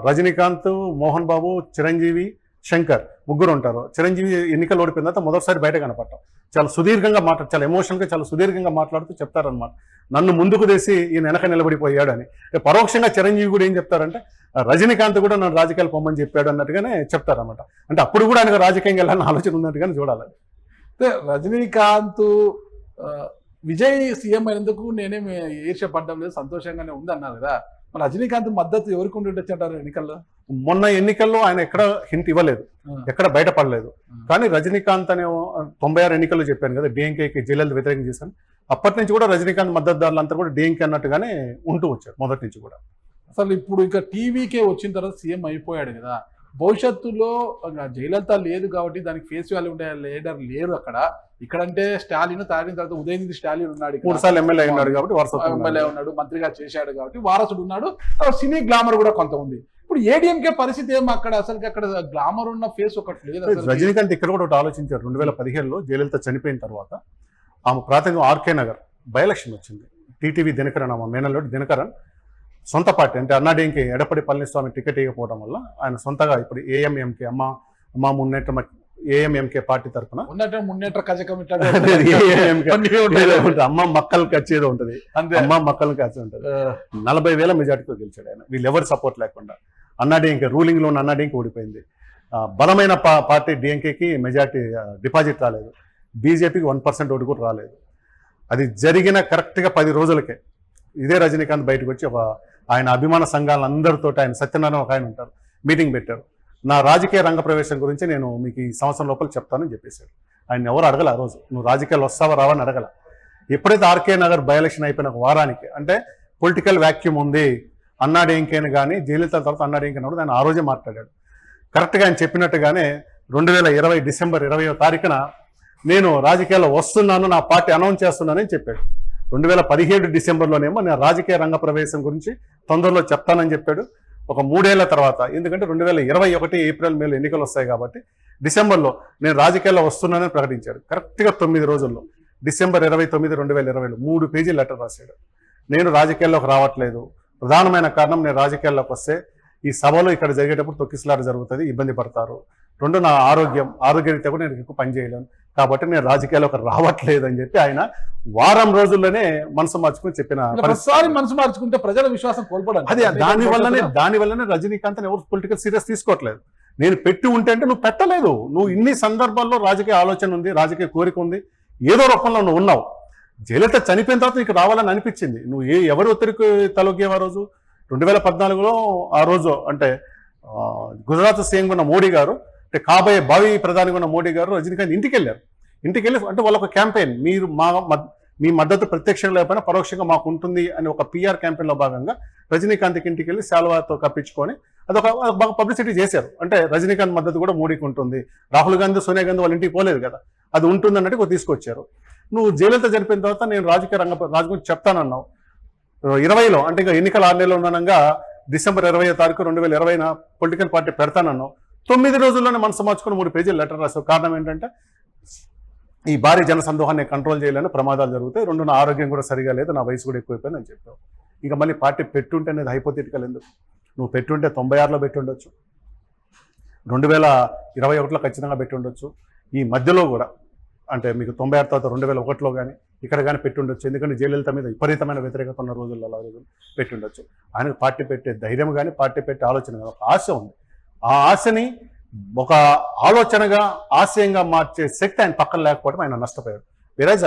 రజనీకాంత్, మోహన్ బాబు, చిరంజీవి, శంకర్ ముగ్గురు ఉంటారు. చిరంజీవి ఎన్నికలు ఓడిపోయిన తర్వాత మొదటిసారి బయట కనపడటం, చాలా సుదీర్ఘంగా చాలా ఎమోషనల్గా చాలా సుదీర్ఘంగా మాట్లాడుతూ చెప్తారనమాట, నన్ను ముందుకు తీసి ఈయన వెనక నిలబడిపోయాడు అని. పరోక్షంగా చిరంజీవి కూడా ఏం చెప్తారంటే రజనీకాంత్ కూడా నన్ను రాజకీయాలు పొమ్మని చెప్పాడు అన్నట్టుగానే చెప్తారనమాట. అంటే అప్పుడు కూడా ఆయనకు రాజకీయంగా వెళ్ళాలని ఆలోచన ఉన్నట్టుగానే చూడాలి. రజనీకాంత్ విజయ్ సీఎం అయినందుకు నేనేమి ఈర్ష్యపడ్డం లేదు, సంతోషంగానే ఉంది అన్నారు కదా. మరి రజనీకాంత్ మద్దతు ఎవరికి ఉండొచ్చు అంటారు ఎన్నికల్లో? మొన్న ఎన్నికల్లో ఆయన ఎక్కడ హింట్ ఇవ్వలేదు, ఎక్కడ బయటపడలేదు. కానీ రజనీకాంత్ అనే 96 ఎన్నికల్లో చెప్పాను కదా, డిఎంకేకి జయలలిత వ్యతిరేకం చేశాను. అప్పటి నుంచి కూడా రజనీకాంత్ మద్దతుదారులంతా కూడా డిఎంకే అన్నట్టుగానే ఉంటూ వచ్చారు మొదటి నుంచి కూడా. అసలు ఇప్పుడు ఇక టీవీకే వచ్చిన తర్వాత సీఎం అయిపోయాడు కదా, భవిష్యత్తులో జయలలిత లేదు కాబట్టి దానికి ఫేస్ వాల్యూ ఉండే లీడర్ లేరు అక్కడ. ఇక్కడంటే స్టాలిన్, తాగిన తర్వాత ఉదయనిధి స్టాలిన్ ఉన్నాడు, 3 సార్లు ఎమ్మెల్యే ఉన్నాడు కాబట్టి ఎమ్మెల్యే ఉన్నాడు, మంత్రిగా చేశాడు కాబట్టి వారసుడు ఉన్నాడు, సినీ గ్లామర్ కూడా కొంత ఉంది. ఇప్పుడు ఏడీఎంకే పరిస్థితి ఏమో అక్కడ, అసలు అక్కడ గ్లామర్ ఉన్న ఫేస్ ఒకటి లేదు. రజనీకాంత్ ఇక్కడ కూడా ఒకటి ఆలోచించారు. 2015లో జయలలిత చనిపోయిన తర్వాత ఆమె ప్రాంతంగా ఆర్కే నగర్ బై ఎలక్షన్ వచ్చింది. టీటీవీ దినకరన్, ఆమె మేనల్లుడు దినకరన్ సొంత పార్టీ అంటే అన్నాడీఎంకే ఎడపడి పళనిస్వామి టికెట్ ఇవ్వకపోవడం వల్ల ఆయన సొంతగా ఇప్పుడు ఏఎంఎంకే అమ్మ మున్నేట్రమ ఏఎంఎంకే పార్టీ తరఫున ఉన్నట్టు మున్నేట్ర కజకం ఇట్లా అమ్మ మక్కలకి వచ్చేది ఉంటుంది, అంతే. అమ్మ మక్కలకి వచ్చి ఉంటుంది. 40,000 మెజార్టీతో గెలిచాడు ఆయన, వీళ్ళెవరు సపోర్ట్ లేకుండా. అన్నాడీఎంకే రూలింగ్ లో ఉన్న అన్నాడీఎంకే ఓడిపోయింది. బలమైన పార్టీ డిఎంకేకి మెజార్టీ డిపాజిట్ రాలేదు, బీజేపీకి 1% ఓటు కూడా రాలేదు. అది జరిగిన కరెక్ట్గా 10 రోజులకే ఇదే రజనీకాంత్ బయటకు వచ్చి ఆయన అభిమాన సంఘాలందరితో, ఆయన సత్యనారాయణ ఒక ఆయన ఉంటారు, మీటింగ్ పెట్టారు. నా రాజకీయ రంగ ప్రవేశం గురించి నేను మీకు ఈ సంవత్సరం లోపల చెప్తానని చెప్పేశారు. ఆయన ఎవరు అడగల, ఆ రోజు నువ్వు రాజకీయాలు వస్తావా రావా అని అడగల. ఎప్పుడైతే ఆర్కే నగర్ బై ఎలక్షన్ అయిపోయిన ఒక వారానికి, అంటే పొలిటికల్ వ్యాక్యూమ్ ఉంది అన్నాడీఎంకేని కానీ జయలలిత తర్వాత అన్నాడీఎంకే కూడా ఆయన ఆ రోజే మాట్లాడాడు. కరెక్ట్గా ఆయన చెప్పినట్టుగానే 2020 డిసెంబర్ 20వ తారీఖున నేను రాజకీయాల్లో వస్తున్నాను, నా పార్టీ అనౌన్స్ చేస్తున్నానని చెప్పాడు. 2017 డిసెంబర్లోనేమో నేను రాజకీయ రంగ ప్రవేశం గురించి తొందరలో చెప్తానని చెప్పాడు. ఒక 3 ఏళ్ల తర్వాత, ఎందుకంటే 2021 ఏప్రిల్ మేలో ఎన్నికలు వస్తాయి కాబట్టి డిసెంబర్లో నేను రాజకీయాల్లో వస్తున్నానని ప్రకటించాడు. కరెక్ట్గా 9 రోజుల్లో డిసెంబర్ 29, 2020 3 పేజీల లెటర్ రాశాడు. నేను రాజకీయాల్లోకి రావట్లేదు, ప్రధానమైన కారణం నేను రాజకీయాల్లోకి వస్తే ఈ సభలో ఇక్కడ జరిగేటప్పుడు తొక్కిసలాట జరుగుతుంది, ఇబ్బంది పడతారు. 2 నా ఆరోగ్యరీత్యా కూడా నేను ఎక్కువ పని చేయలేను, కాబట్టి నేను రాజకీయాల్లోకి రావట్లేదు అని చెప్పి ఆయన వారం రోజుల్లోనే మనసు మార్చుకుని చెప్పిన. ప్రతిసారి మనసు మార్చుకుంటే ప్రజల విశ్వాసం కోల్పోవడం. అదే దానివల్లనే రజనీకాంత్ ఎవరు పొలిటికల్ సీరియస్ తీసుకోవట్లేదు. నేను పెట్టి ఉంటే అంటే నువ్వు పెట్టలేదు, నువ్వు ఇన్ని సందర్భాల్లో రాజకీయ ఆలోచన ఉంది, రాజకీయ కోరిక ఉంది, ఏదో రూపంలో నువ్వు ఉన్నావు. జయలలిత చనిపోయిన తర్వాత నీకు రావాలని అనిపించింది. నువ్వు ఎవరి ఒత్తిడికి తలొగ్గావు ఆ రోజు? 2014లో ఆ రోజు అంటే గుజరాత్ సీఎంగా ఉన్న మోడీ గారు, అంటే కాబోయే భావి ప్రధానిగా ఉన్న మోడీ గారు రజనీకాంత్ ఇంటికి వెళ్ళారు. అంటే వాళ్ళొక క్యాంపెయిన్, మీరు మీ మద్దతు ప్రత్యక్షంగా లేకపోయినా పరోక్షంగా మాకు ఉంటుంది అని ఒక PR క్యాంపెయిన్లో భాగంగా రజనీకాంత్కి ఇంటికి వెళ్ళి శాల్వాతో కప్పించుకొని అదొక బాగా పబ్లిసిటీ చేశారు. అంటే రజనీకాంత్ మద్దతు కూడా మోడీకి ఉంటుంది, రాహుల్ గాంధీ సోనియా గాంధీ వాళ్ళ ఇంటికి పోలేదు కదా, అది ఉంటుంది అన్నట్టు తీసుకొచ్చారు. నువ్వు జయలలిత చనిపోయిన తర్వాత నేను రాజకీయ గురించి చెప్తానన్నావు. 20లో అంటే ఇంకా ఎన్నికల 6 నెలలు ఉండగా డిసెంబర్ 20వ తారీఖు 2020న పొలిటికల్ పార్టీ పెడతానన్నావు. 9 రోజుల్లోనే మనసు మార్చుకుని 3 పేజీలు లెటర్ రాసావు. కారణం ఏంటంటే ఈ భారీ జనసందోహాన్ని కంట్రోల్ చేయలేని ప్రమాదాలు జరుగుతాయి, 2 నా ఆరోగ్యం కూడా సరిగా లేదు, నా వయసు కూడా ఎక్కువైపోయింది అని చెప్పావు. ఇంకా మళ్ళీ పార్టీ పెట్టుంటే అనేది హైపోథెటికల్ ఎందుకు? నువ్వు పెట్టుంటే 96లో పెట్టి ఉండొచ్చు, 2021లో ఖచ్చితంగా పెట్టి ఉండొచ్చు, ఈ మధ్యలో కూడా అంటే మీకు 96 తర్వాత 2001లో కానీ ఇక్కడ కానీ పెట్టి ఉండొచ్చు. ఎందుకంటే జయలలిత మీద విపరీతమైన వ్యతిరేకత ఉన్న రోజుల్లో అలా రోజులు పెట్టి ఉండొచ్చు. ఆయనకు పార్టీ పెట్టే ధైర్యం కానీ పార్టీ పెట్టే ఆలోచన కానీ ఒక ఆశ ఉంది. ఆ ఆశని ఒక ఆలోచనగా ఆశయంగా మార్చే శక్తి ఆయన పక్కన లేకపోవడం ఆయన నష్టపోయాడు. వేరేజ్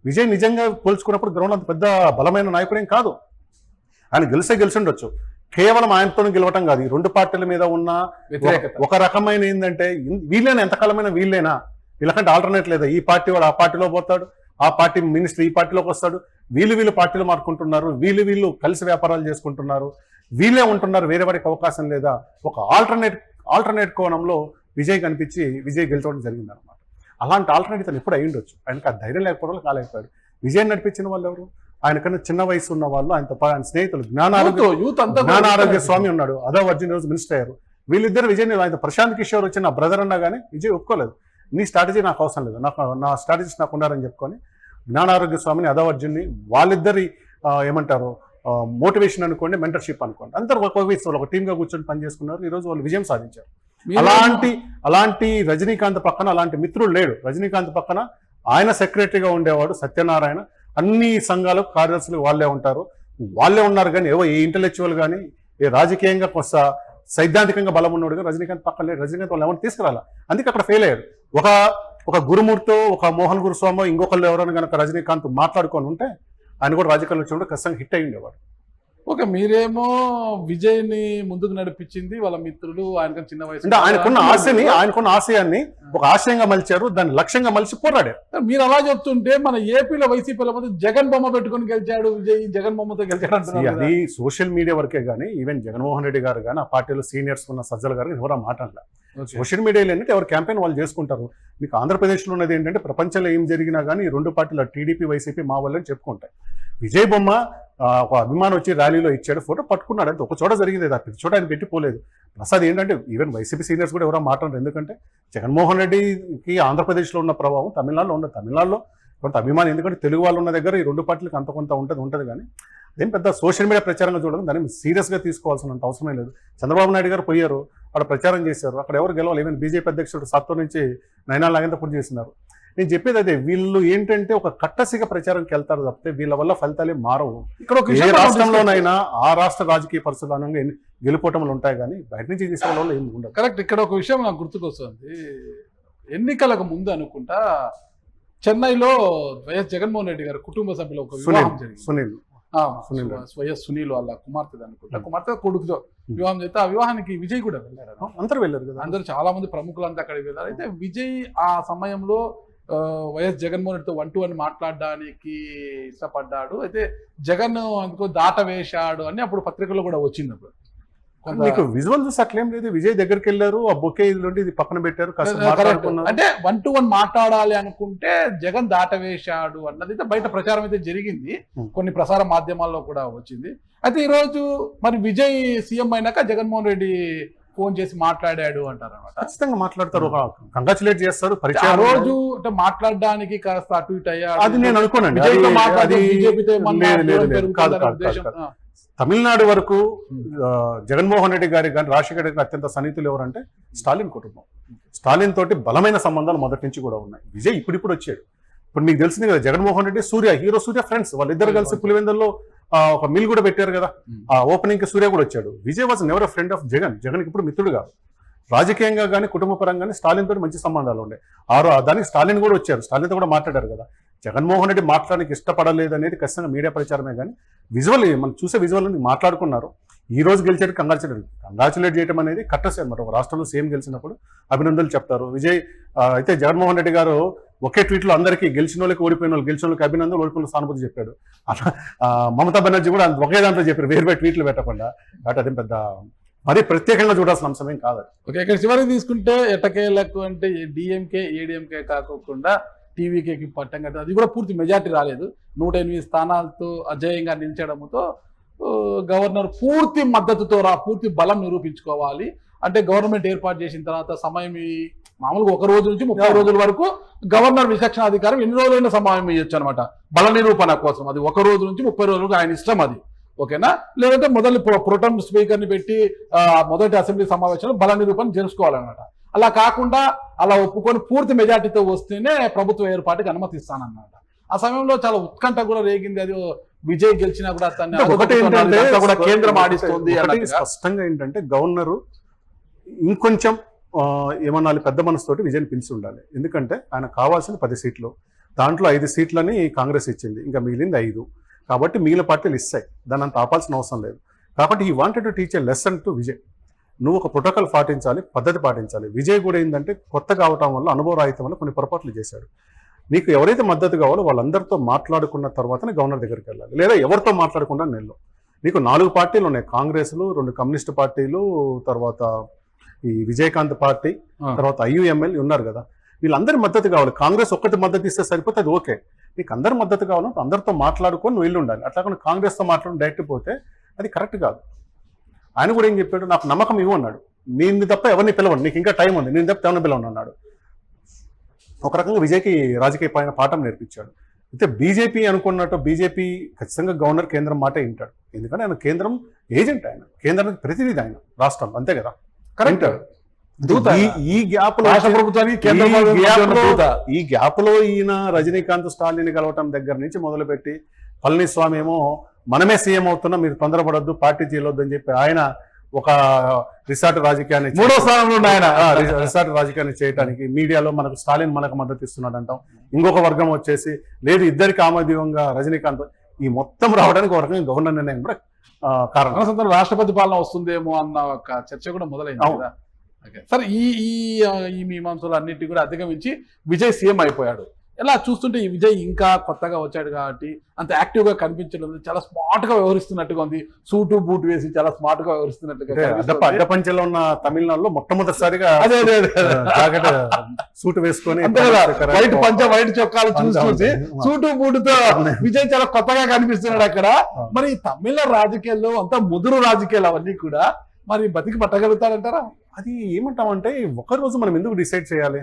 విజయ్ నిజంగా పోల్చుకున్నప్పుడు గ్రౌండ్ అంత పెద్ద బలమైన నాయకుడేం కాదు. ఆయన గెలిచి ఉండొచ్చు, కేవలం ఆయనతో గెలవటం కాదు, ఈ 2 పార్టీల మీద ఉన్న ఒక రకమైన ఏంటంటే వీళ్ళైనా ఎంతకాలమైన వీళ్ళైనా వీళ్ళకంటే ఆల్టర్నేట్ లేదా, ఈ పార్టీ వాడు ఆ పార్టీలో పోతాడు, ఆ పార్టీ మినిస్టర్ ఈ పార్టీలోకి వస్తాడు, వీళ్ళు పార్టీలు మారుకుంటున్నారు, వీళ్ళు కలిసి వ్యాపారాలు చేసుకుంటున్నారు, వీళ్ళే ఉంటున్నారు, వేరే వాడికి అవకాశం లేదా, ఒక ఆల్టర్నేట్ కోణంలో విజయ్ కనిపించి విజయ్ గెలిచడం జరిగింది అనమాట. అలాంటి ఆల్టర్నేట్ తను ఎప్పుడు అయి ఉండొచ్చు, ఆయనకు ఆ ధైర్యం లేకపోవడం కాలేకపోయాడు. విజయ్ నడిపించిన వాళ్ళు ఎవరు? ఆయనకన్నా చిన్న వయసు ఉన్న వాళ్ళు, ఆయన స్నేహితులు జ్ఞానారోగ్య స్వామి ఉన్నాడు, అదో అర్జున్ రోజు మినిస్టర్ అయ్యారు. వీళ్ళిద్దరు విజయ్, ఆయన ప్రశాంత్ కిషోర్ వచ్చి నా బ్రదర్ అన్నా కానీ విజయ్ ఒప్పుకోలేదు. నీ స్ట్రాటజీ నాకు అవసరం లేదు, నా స్ట్రాటజీస్ నాకు ఉన్నారని చెప్పుకొని జ్ఞానారోగ్య స్వామిని, అదో అర్జున్ని, వాళ్ళిద్దరి ఏమంటారు మోటివేషన్ అనుకోండి, మెంటర్షిప్ అనుకోండి, అందరూ ఒక టీమ్గా కూర్చొని పనిచేసుకున్నారు. ఈరోజు వాళ్ళు విజయం సాధించారు. అలాంటి రజనీకాంత్ పక్కన అలాంటి మిత్రుడు లేడు. రజనీకాంత్ పక్కన ఆయన సెక్రటరీగా ఉండేవాడు సత్యనారాయణ, అన్ని సంఘాలకు కార్యదర్శులు వాళ్ళే ఉంటారు, వాళ్ళే ఉన్నారు. కానీ ఏ ఇంటలెక్చువల్ కానీ ఏ రాజకీయంగా సైద్ధాంతికంగా బలం ఉన్నవాడుగా రజనీకాంత్ పక్కన లేడు. రజనీకాంత్ వాళ్ళు ఎవరిని తీసుకురాలా, అందుకే అక్కడ ఫెయిల్ అయ్యాడు. ఒక గురుమూర్తో, ఒక మోహన్ గురుస్వామి, ఇంకొకళ్ళు ఎవరైనా కనుక రజనీకాంత్ మాట్లాడుకొని ఉంటే ఆయన కూడా రాజకీయాల్లో వచ్చినప్పుడు ఖచ్చితంగా హిట్ అయ్యి ఉండేవాడు. ఓకే, మీరేమో విజయ్ని ముందుకు నడిపించింది వాళ్ళ మిత్రులు, ఆయన చిన్న వయసు అంటే ఆయనకున్న ఆశయాన్ని ఒక ఆశయంగా మలిచారు, దాన్ని లక్ష్యంగా మలిచి పోరాడారు. మీరు అలా చెప్తుంటే మన ఏపీలో వైసీపీలో జగన్ బొమ్మ పెట్టుకుని గెలిచాడు విజయ్, జగన్ బొమ్మతో గెలిచాడు అంటున్నారు. అది సోషల్ మీడియా వరకే కానీ ఈవెన్ జగన్మోహన్ రెడ్డి గారు కానీ ఆ పార్టీలో సీనియర్స్ ఉన్న సజ్జల గారు ఎవరు మాట్లాడలేదు. సోషల్ మీడియాలో ఏంటంటే ఎవరు క్యాంపెయిన్ వాళ్ళు చేసుకుంటారు. మీకు ఆంధ్రప్రదేశ్లో ఉన్నది ఏంటంటే ప్రపంచంలో ఏం జరిగినా కానీ 2 పార్టీలు టీడీపీ వైసీపీ మా వాళ్ళని చెప్పుకుంటాయి. విజయ్ బొమ్మ ఒక అభిమానం వచ్చి ర్యాలీలో ఇచ్చాడు, ఫోటో పట్టుకున్నాడు, అంటే ఒక చోట జరిగింది, ప్రతి చోట ఆయన పెట్టిపోలేదు. ప్లస్ అది ఏంటంటే ఈవెన్ వైసీపీ సీనియర్స్ కూడా ఎవరో మాట్లాడరు. ఎందుకంటే జగన్మోహన్ రెడ్డికి ఆంధ్రప్రదేశ్లో ఉన్న ప్రభావం తమిళనాడులో ఉండదు. తమిళనాడులో కొంత అభిమానం, ఎందుకంటే తెలుగు వాళ్ళు ఉన్న దగ్గర ఈ రెండు పార్టీలకు అంత కొంత ఉంటుంది కానీ అదేం పెద్ద సోషల్ మీడియా ప్రచారంగా చూడడం దాన్ని సీరియస్గా తీసుకోవాల్సినంత అవసరమే లేదు. చంద్రబాబు నాయుడు గారు పోయారు, అక్కడ ప్రచారం చేశారు, అక్కడ ఎవరు గెలవాలి, ఈవెన్ బీజేపీ అధ్యక్షుడు సత్తో నుంచి నయనాల్ నాగేంద్ర పూర్తి చేస్తున్నారు. నేను చెప్పేది అదే, వీళ్ళు ఏంటంటే ఒక కట్టసిగా ప్రచారంకి వెళ్తారు తప్పితే వీళ్ళ వల్ల ఫలితాలే మారవు. ఇక్కడ ఒక ఏ రాష్ట్రంలోనైనా ఆ రాష్ట్ర రాజకీయ పరిస్థితులు గెలుపోవటంలు ఉంటాయి కానీ బయట నుంచి తీసే వాళ్ళు ఏమి ఉండదు. కరెక్ట్. ఇక్కడ ఒక విషయం నాకు గుర్తుకొస్తుంది. ఎన్నికలకు ముందు అనుకుంటా చెన్నైలో వైఎస్ జగన్మోహన్ రెడ్డి గారు కుటుంబ సభ్యులు ఒక వివాహం జరిగింది. సునీల్ వైఎస్ సునీల్ వాళ్ళ కుమార్తె అనుకుంటా, కుమార్తె కొడుకుతో వివాహం చేస్తే ఆ వివాహానికి విజయ్ కూడా వెళ్ళారు. అందరూ వెళ్ళారు కదా, అందరూ చాలా మంది ప్రముఖులంతా అక్కడికి వెళ్ళారు. అయితే విజయ్ ఆ సమయంలో వైఎస్ జగన్మోహన్ రెడ్డితో 1-to-1 మాట్లాడడానికి ఇష్టపడ్డాడు. అయితే జగన్ అందుకో దాట వేశాడు అని అప్పుడు పత్రికల్లో కూడా వచ్చింది. అప్పుడు మీకు విజువల్ చూసి అట్లేం లేదు, విజయ్ దగ్గరికి వెళ్ళారు, ఆ బొకే ఇది పక్కన పెట్టారు, అంటే 1-to-1 మాట్లాడాలి అనుకుంటే జగన్ దాటవేశాడు అన్నది అయితే బయట ప్రచారం అయితే జరిగింది, కొన్ని ప్రసార మాధ్యమాల్లో కూడా వచ్చింది. అయితే ఈ రోజు మరి విజయ్ సీఎం అయినాక జగన్మోహన్ రెడ్డి ఫోన్ చేసి మాట్లాడాడు అంటారు అనమాట. ఖచ్చితంగా మాట్లాడతారు, కంగ్రాచులేట్ చేస్తారు. ఆ రోజు అంటే మాట్లాడడానికి కాస్త అటు ఇటు అయ్యాడు, అది నేను అనుకోనండి. తమిళనాడు వరకు జగన్మోహన్ రెడ్డి గారి కానీ రాజశేఖర రెడ్డి అత్యంత సన్నిహితులు ఎవరంటే స్టాలిన్ కుటుంబం. స్టాలిన్ తోటి బలమైన సంబంధాలు మొదటి నుంచి కూడా ఉన్నాయి. విజయ్ ఇప్పుడు వచ్చాడు. ఇప్పుడు మీకు తెలిసింది కదా, జగన్మోహన్ రెడ్డి హీరో సూర్య ఫ్రెండ్స్, వాళ్ళిద్దరు కలిసి పులివెందుల్లో ఒక మిల్ కూడా పెట్టారు కదా, ఆ ఓపెనింగ్ కి సూర్య కూడా వచ్చాడు. Vijay was never friend of Jagan. జగన్కి ఇప్పుడు మిత్రుడు కాదు. రాజకీయంగా కానీ కుటుంబ పరంగా కానీ స్టాలిన్ తోటి మంచి సంబంధాలు ఉండే. దానికి స్టాలిన్ కూడా వచ్చారు, స్టాలిన్తో కూడా మాట్లాడారు కదా. జగన్మోహన్ రెడ్డి మాట్లాడడానికి ఇష్టపడలేదు అనేది ఖచ్చితంగా మీడియా ప్రచారమే కానీ విజువల్ మనం చూసే విజువల్ మాట్లాడుకున్నారు. ఈ రోజు గెలిచేది కంగ్రాచులేట్ చేయడం అనేది కట్టసే అనమాట. ఒక రాష్ట్రంలో సీఎం గెలిచినప్పుడు అభినందనలు చెప్తారు. విజయ్ అయితే జగన్మోహన్ రెడ్డి గారు ఒకే ట్వీట్ లో అందరికీ గెలిచిన వాళ్ళకి ఓడిపోయిన వాళ్ళు, గెలిచిన వాళ్ళకి అభినందనలు, ఓడిపోయిన సానుభూతి చెప్పాడు. మమతా బెనర్జీ కూడా ఒకే దాంట్లో చెప్పారు, వేరు ట్వీట్లు పెట్టకుండా. కాబట్టి అదేం పెద్ద మరీ ప్రత్యేకంగా చూడాల్సిన అంశం ఏం కాదు. ఓకే, ఇక్కడ చివరికి తీసుకుంటే ఎట్టకేలకు అంటే డిఎంకే ఏడిఎంకే కాకుండా టీవీకేకి పట్టం కదా, అది కూడా పూర్తి మెజార్టీ రాలేదు. 108 స్థానాలతో అజేయంగా నిలిచడంతో గవర్నర్ పూర్తి మద్దతుతో పూర్తి బలం నిరూపించుకోవాలి. అంటే గవర్నమెంట్ ఏర్పాటు చేసిన తర్వాత సమయం మామూలుగా 1 రోజు నుంచి 30 రోజుల వరకు గవర్నర్ విచక్షణ అధికారం ఎన్ని రోజులైనా సమయం ఇవ్వచ్చు అనమాట బల నిరూపణ కోసం. అది 1 రోజు నుంచి 30 రోజులకు ఆయన ఇష్టం అది, ఓకేనా. లేదంటే మొదలు ప్రొటెం స్పీకర్ని పెట్టి మొదటి అసెంబ్లీ సమావేశంలో బల నిరూపణ చేసుకోవాలన్నమాట. అలా కాకుండా అలా ఒప్పుకొని పూర్తి మెజార్టీతో వస్తేనే ప్రభుత్వ ఏర్పాటుకి అనుమతిస్తానన్నమాట. ఆ సమయంలో చాలా ఉత్కంఠ కూడా రేగింది. అది విజయ్ గెలిచినా కూడా కేంద్రం ఆడిస్తుంది. స్పష్టంగా ఏంటంటే గవర్నరు ఇంకొంచెం ఏమన్నా పెద్ద మనసుతోటి విజయ్ పిలిచి ఉండాలి. ఎందుకంటే ఆయన కావాల్సిన 10 సీట్లు, దాంట్లో 5 సీట్లని కాంగ్రెస్ ఇచ్చింది, ఇంకా మిగిలింది 5. కాబట్టి మిగిలిన పార్టీలు ఇస్తాయి, దాన్ని అంత ఆపాల్సిన అవసరం లేదు. కాబట్టి ఈ wanted to teach a lesson to Vijay. నువ్వు ఒక ప్రోటోకాల్ పాటించాలి, పద్ధతి పాటించాలి. విజయ్ కూడా ఏంటంటే కొత్తగా అవటం వల్ల, అనుభవరాహిత్యం వల్ల కొన్ని పొరపాట్లు చేశాడు. నీకు ఎవరైతే మద్దతు కావాలో వాళ్ళందరితో మాట్లాడుకున్న తర్వాతనే గవర్నర్ దగ్గరికి వెళ్ళాలి, లేదా ఎవరితో మాట్లాడకుండా నెలలో. నీకు 4 పార్టీలు ఉన్నాయి, కాంగ్రెస్లు, 2 కమ్యూనిస్ట్ పార్టీలు, తర్వాత ఈ విజయకాంత్ పార్టీ, తర్వాత IUML ఉన్నారు కదా. వీళ్ళందరి మద్దతు కావాలి. కాంగ్రెస్ ఒక్కటి మద్దతు ఇస్తే సరిపోతే అది ఓకే. నీకు అందరి మద్దతు కావాలంటే అందరితో మాట్లాడుకొని నువ్వు వెళ్ళి ఉండాలి. అట్లా కానీ కాంగ్రెస్తో మాట్లాడి డైరెక్ట్ పోతే అది కరెక్ట్ కాదు. ఆయన కూడా ఏం చెప్పాడు, నాకు నమ్మకం ఇవ్వన్నాడు, నేను తప్ప ఎవరిని పిలవండి, నీకు ఇంకా టైం ఉంది, నేను తప్ప ఎవరిని పిలవను అన్నాడు. ఒక రకంగా విజయ్కి రాజకీయ పాఠం నేర్పించాడు. అయితే బీజేపీ అనుకున్నట్టు బీజేపీ ఖచ్చితంగా గవర్నర్ కేంద్రం మాట వింటాడు. ఎందుకంటే ఆయన కేంద్రం ఏజెంట్, ఆయన కేంద్రానికి ప్రతినిధి, ఆయన రాష్ట్రం అంతే కదా. కరెక్ట్. ఈ గ్యాప్ లో ఈయన రజనీకాంత్ స్టాలిన్ కలవటం దగ్గర నుంచి మొదలుపెట్టి పళనిస్వామి ఏమో మనమే సీఎం అవుతున్నా, మీరు తొందరపడొద్దు, పార్టీ చేయవద్దు అని చెప్పి ఆయన ఒక రిసార్ట్ రాజకీయాన్ని 3వ స్థానంలో ఉన్న ఆయన రిసార్ట్ రాజకీయాన్ని చేయడానికి మీడియాలో మనకు స్టాలిన్ మనకు మద్దతు ఇస్తున్నాడు అంటాం. ఇంకొక వర్గం వచ్చేసి లేదు, ఇద్దరికి ఆమోదీయంగా రజనీకాంత్. ఈ మొత్తం రావడానికి ఒక రకంగా గవర్నర్ నిర్ణయం కూడా కారణం. రాష్ట్రపతి పాలన వస్తుందేమో అన్న ఒక చర్చ కూడా మొదలైంది కదా. సరే, ఈ మీమాంసలు అన్నిటి కూడా అధిగమించి విజయ్ సీఎం అయిపోయాడు. ఇలా చూస్తుంటే ఈ విజయ్ ఇంకా కొత్తగా వచ్చాడు కాబట్టి అంత యాక్టివ్ గా కనిపించడం, చాలా స్మార్ట్ గా వ్యవహరిస్తున్నట్టుగా ఉంది. సూటు బూట్ వేసి చాలా స్మార్ట్ గా వ్యవహరిస్తున్నట్టుగా. అడ్డపంచలో ఉన్న తమిళనాడులో మొట్టమొదటిసారిగా సూటు వేసుకొని వైట్ పంచ వైట్ చొక్కాలు చూసి సూటు బూటుతో విజయ్ చాలా కొత్తగా కనిపిస్తున్నాడు అక్కడ. మరి తమిళ రాజకీయాల్లో అంతా ముదురు రాజకీయాలు అవన్నీ కూడా మరి బతికి పట్టగలుగుతాడంటారా? అది ఏమంటామంటే, ఒకరోజు మనం ఎందుకు డిసైడ్ చేయాలి?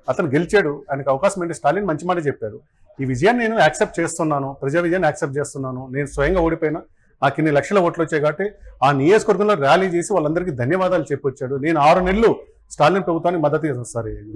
అతను గెలిచాడు, ఆయనకు అవకాశం ఏంటి? స్టాలిన్ మంచి మాట చెప్పాడు, ఈ విజయాన్ని నేను యాక్సెప్ట్ చేస్తున్నాను, ప్రజా విజయాన్ని యాక్సెప్ట్ చేస్తున్నాను, నేను స్వయంగా ఓడిపోయినా నాకు ఇన్ని లక్షల ఓట్లు వచ్చాయి కాబట్టి ఆ నియోజకవర్గంలో ర్యాలీ చేసి వాళ్ళందరికీ ధన్యవాదాలు చెప్పొచ్చాడు. నేను 6 నెలలు స్టాలిన్ ప్రభుత్వానికి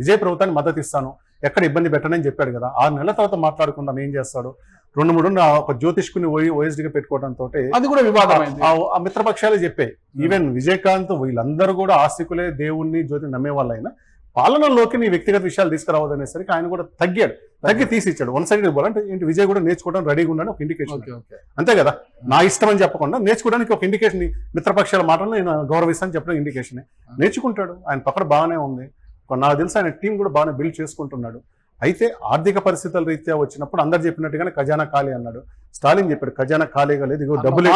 విజయ్ ప్రభుత్వానికి మద్దతు ఇస్తాను, ఎక్కడ ఇబ్బంది పెట్టనని చెప్పాడు కదా. 6 నెలల తర్వాత మాట్లాడుకుందాం ఏం చేస్తాడు. 2-3 ఒక జ్యోతిష్కుని ఓఎస్డీగా పెట్టుకోవడంతో అది కూడా వివాదమైంది. ఆ మిత్రపక్షాలే చెప్పాయి. ఈవెన్ విజయకాంత్ వీళ్ళందరూ కూడా ఆస్తికులే, దేవుణ్ణి జ్యోతిని నమ్మే వాళ్ళైనా పాలనలోకి నీ వ్యక్తిగత విషయాలు తీసుకురావద్దు అనేసరికి ఆయన కూడా తగ్గి తీసిచ్చాడు. వన్ సైడ్ అంటే ఏంటి, విజయ్ కూడా నేర్చుకోవడం రెడీగా ఉన్నాడు ఒక ఇండికేషన్. అంతే కదా, నా ఇష్టం అని చెప్పకుండా నేర్చుకోవడానికి ఒక ఇండికేషన్, మిత్రపక్షాల మాటలు నేను గౌరవిస్తాను చెప్పడం ఇండికేషన్. నేర్చుకుంటాడు, ఆయన పక్కన బాగానే ఉంది. నాకు తెలిసి ఆయన టీం కూడా బాగానే బిల్డ్ చేసుకుంటున్నాడు. అయితే ఆర్థిక పరిస్థితుల రీత్యా వచ్చినప్పుడు అందరు చెప్పినట్టుగానే ఖజానా ఖాళీ అన్నాడు. స్టాలిన్ చెప్పాడు ఖజానా ఖాళీగా లేదు, ఇగో డబ్బులు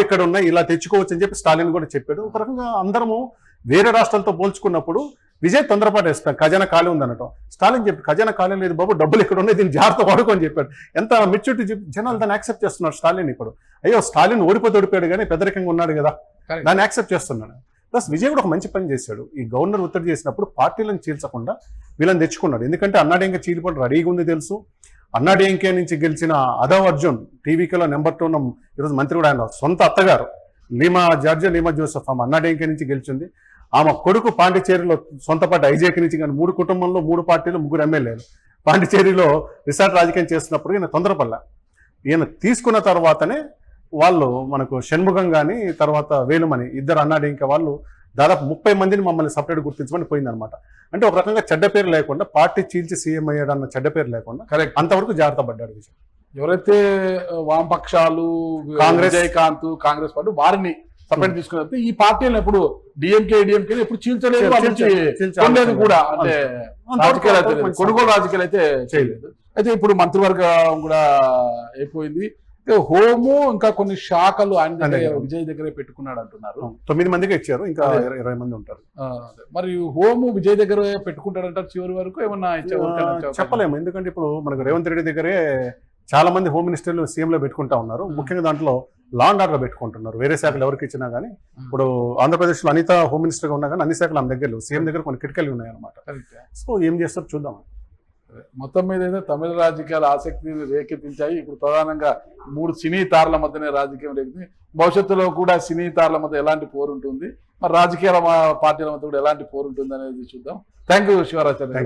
ఇక్కడ ఉన్నాయి, ఇలా తెచ్చుకోవచ్చు అని చెప్పి స్టాలిన్ కూడా చెప్పాడు. ఒక రకంగా అందరము వేరే రాష్ట్రాలతో పోల్చుకున్నప్పుడు విజయ్ తొందరపాటు వేస్తాడు, ఖజానా ఖాళీ ఉందనటం. స్టాలిన్ చెప్పి ఖజానా ఖాళీ లేదు బాబు, డబ్బులు ఇక్కడ ఉన్నాయి, దీన్ని జాగ్రత్త వాడుకొని చెప్పాడు. ఎంత మెచ్యూరిటీ జనాలు దాన్ని యాక్సెప్ట్ చేస్తున్నారు స్టాలిన్. ఇప్పుడు అయ్యో స్టాలిన్ ఓడిపోయాడు కానీ పెద్దరికంగా ఉన్నాడు కదా, దాన్ని యాక్సెప్ట్ చేస్తున్నాడు. ప్లస్ విజయ్ కూడా ఒక మంచి పని చేశాడు. ఈ గవర్నర్ ఒత్తిడి చేసినప్పుడు పార్టీలను చీల్చకుండా వీళ్ళని తెచ్చుకున్నాడు. ఎందుకంటే అన్నాడీఎంకే చీలిపోవడం రెడీగా ఉంది తెలుసు. అన్నాడీఎంకే నుంచి గెలిచిన అదవ్ అర్జున్ టీవీకేలో నెంబర్ 2 ఉన్న ఈరోజు మంత్రి కూడా ఆయన సొంత అత్తగారు లీమా జోసెఫ్ ఆమె అన్నాడీఎంకే నుంచి గెలిచింది. ఆమె కొడుకు పాండిచేరిలో సొంత పార్టీ ఐజేకే నుంచి కానీ 3 కుటుంబంలో 3 పార్టీలు 3 ఎమ్మెల్యేలు పాండిచేరిలో రిసార్ట్ రాజకీయం చేస్తున్నప్పుడు ఈయన తొందరపల్ల. ఈయన తీసుకున్న తర్వాతనే వాళ్ళు మనకు షణ్ముఖం కానీ తర్వాత వేలుమణి ఇద్దరు అన్నాడీఎంకే వాళ్ళు దాదాపు 30 మందిని మమ్మల్ని సపరేట్ గుర్తించమని పోయిందనమాట. అంటే ఒక రకంగా చెడ్డ పేరు లేకుండా, పార్టీ చీల్చి సీఎం అయ్యాడు అన్న చెడ్డ పేరు లేకుండా అంతవరకు జాగ్రత్త పడ్డాడు విజయ్. ఎవరైతే వామపక్షాలు, విజయకాంత్, కాంగ్రెస్ పార్టీ వారిని సపరేట్ తీసుకుని ఈ పార్టీలను ఎప్పుడు డిఎంకే ఎప్పుడు చీల్చలేదు కూడా, అంటే రాజకీయాలు కొనుగోలు రాజకీయాలు అయితే చేయలేదు. అయితే ఇప్పుడు మంత్రివర్గం కూడా అయిపోయింది. హోము ఇంకా కొన్ని శాఖలు ఆయన దగ్గర విజయ్ దగ్గరే పెట్టుకున్నాడు అంటున్నారు. 9 మందికి ఇచ్చారు, ఇంకా 20 మంది ఉంటారు. మరి హోము విజయ్ దగ్గర పెట్టుకుంటారంటారు చివరి వరకు, ఏమన్నా చెప్పలేము. ఎందుకంటే ఇప్పుడు మనకు రేవంత్ రెడ్డి దగ్గరే చాలా మంది హోమ్ మినిస్టర్లు సీఎంలో పెట్టుకుంటా ఉన్నారు. ముఖ్యంగా దాంట్లో లా అండ్ ఆర్డర్ పెట్టుకుంటున్నారు. వేరే శాఖలు ఎవరికి ఇచ్చినా కానీ ఇప్పుడు ఆంధ్రప్రదేశ్లో అనిత హోమ్ మినిస్టర్గా ఉన్నా కానీ అన్ని శాఖలు ఆమె దగ్గర సీఎం దగ్గర కొన్ని కిటికలు ఉన్నాయన్నమాట. సో ఏం చేస్తారు చూద్దాం. మొత్తం మీద అయితే తమిళ రాజకీయాలు ఆసక్తిని రేకెత్తించాయి. ఇప్పుడు ప్రధానంగా 3 సినీ తారల మధ్యనే రాజకీయం రేకెత్తి, భవిష్యత్తులో కూడా సినీ తారల మధ్య ఎలాంటి పోరు ఉంటుంది, మరి రాజకీయ పార్టీల మధ్య కూడా ఎలాంటి పోరు ఉంటుంది అనేది చూద్దాం. Thank you శివరాచార్య.